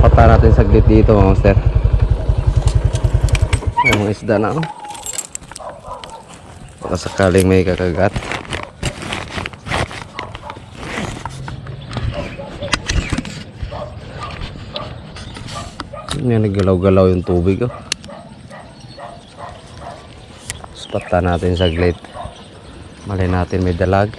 Pata natin saglit dito mga master. Ay, mga isda na, oh. Baka sakaling may kakagat. Yan, naggalaw-galaw yung tubig, oh. Pata natin saglit. Malay natin may dalag.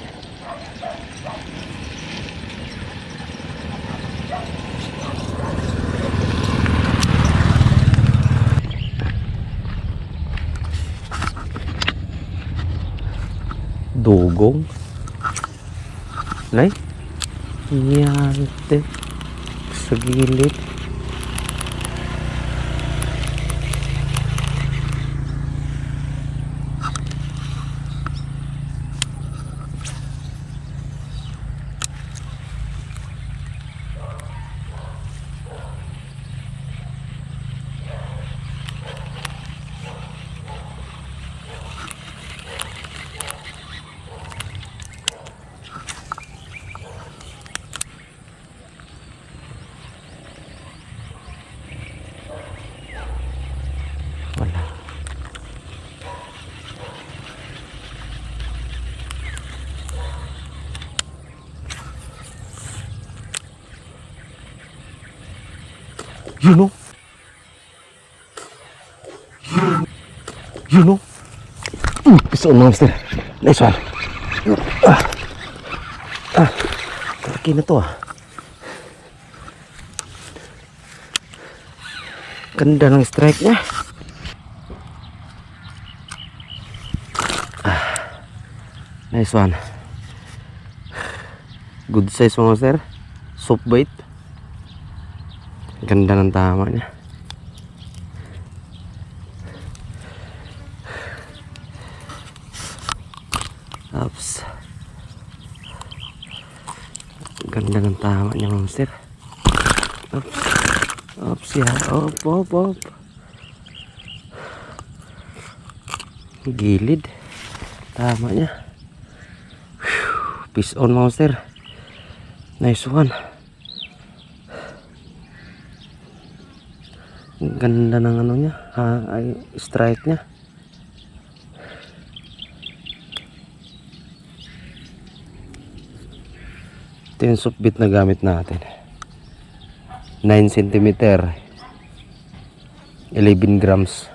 Dugong. Nay, yante sa gilid. Wala. You know. Piso monster. Nice one. Laki na to, ah. Ganda ng strike niya. Nice one. Good size mga sir. Soft bait. Ganda ng tama niya. Oops. Ganda ng tama niya mga sir. Oops. Oops ya. Op. Gilid. Tama niya. Peace on mga sir. Nice one. Ganda ng ano niya, ay strike niya. Ito yung soft bait na gamit natin. 9 cm, 11 grams.